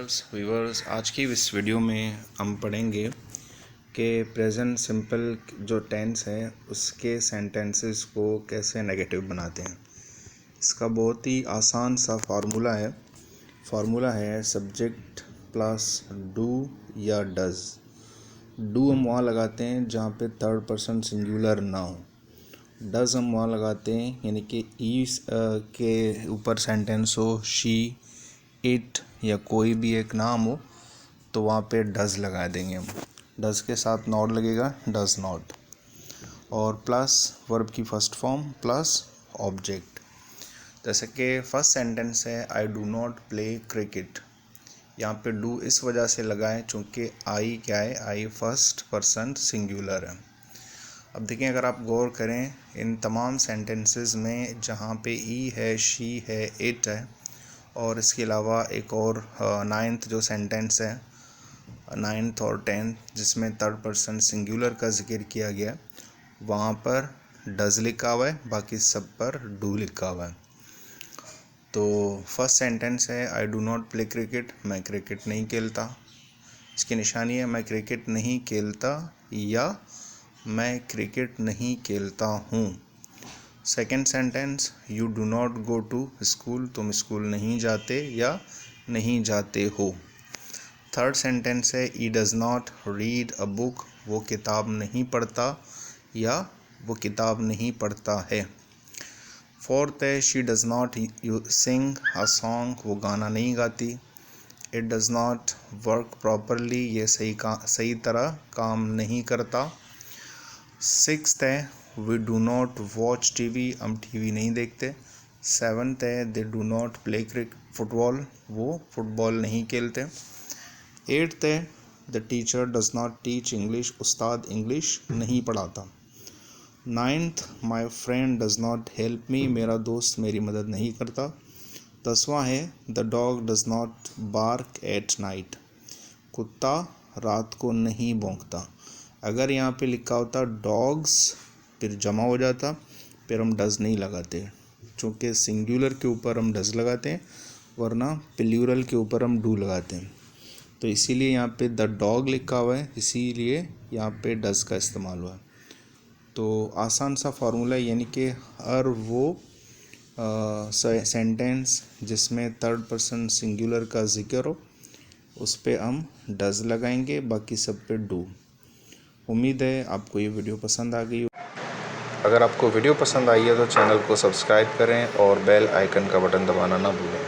Viewers, आज की इस वीडियो में हम पढ़ेंगे कि प्रेजेंट सिंपल जो टेंस है उसके सेंटेंसेस को कैसे नेगेटिव बनाते हैं। इसका बहुत ही आसान सा फार्मूला है सब्जेक्ट प्लस डू या डज। डू हम वहाँ लगाते हैं जहाँ पे थर्ड पर्सन सिंगुलर ना हो। डज हम वहाँ लगाते हैं यानी कि ईज के ऊपर सेंटेंस हो, शी, इट या कोई भी एक नाम हो तो वहाँ पे डज लगा देंगे हम। डज के साथ नॉट लगेगा, डज नॉट, और प्लस वर्ब की फर्स्ट फॉर्म प्लस ऑब्जेक्ट। जैसे कि फर्स्ट सेंटेंस है I do not play cricket. यहाँ पे डू इस वजह से लगा है चूँकि आई क्या है, आई फर्स्ट पर्सन सिंगुलर है। अब देखें, अगर आप गौर करें इन तमाम सेंटेंसेस में जहाँ पे ई है, शी है, इट है और इसके अलावा एक और नाइन्थ जो सेंटेंस है, नाइन्थ और टेंथ जिसमें थर्ड पर्सन सिंगुलर का जिक्र किया गया, वहाँ पर डज लिखा हुआ है, बाकी सब पर डू लिखा हुआ है। तो फर्स्ट सेंटेंस है I do not play cricket, मैं क्रिकेट नहीं खेलता। इसकी निशानी है मैं क्रिकेट नहीं खेलता या मैं क्रिकेट नहीं खेलता हूँ। Second sentence you do not go to school, तुम स्कूल नहीं जाते या नहीं जाते हो। थर्ड सेंटेंस है he does not read a book, वो किताब नहीं पढ़ता या वो किताब नहीं पढ़ता है। फोर्थ है she does not sing a song, वो गाना नहीं गाती। It does not work properly, ये सही तरह काम नहीं करता। सिक्स्थ है we do not watch TV, हम टीवी नहीं देखते। सेवन्थ है they do not play football, वो फुटबॉल नहीं खेलते। एट्थ है the teacher does not teach English, उस्ताद इंग्लिश नहीं पढ़ाता। Ninth my friend does not help me, मेरा दोस्त मेरी मदद नहीं करता। 10वां है the dog does not bark at night, कुत्ता रात को नहीं भौंकता। अगर यहाँ पे लिखा होता डॉग्स फिर जमा हो जाता, फिर हम डज नहीं लगाते, चूँकि सिंगुलर के ऊपर हम डज लगाते हैं वरना प्लूरल के ऊपर हम डू लगाते हैं। तो इसीलिए यहाँ पे द डॉग लिखा हुआ है, इसीलिए यहाँ पे डज का इस्तेमाल हुआ है। तो आसान सा फार्मूला, यानी कि हर वो सेंटेंस जिसमें थर्ड पर्सन सिंगुलर का जिक्र हो उस पे हम डज लगाएंगे, बाकी सब पे डू। उम्मीद है आपको ये वीडियो पसंद आ गई हो। अगर आपको वीडियो पसंद आई है तो चैनल को सब्सक्राइब करें और बेल आइकन का बटन दबाना ना भूलें।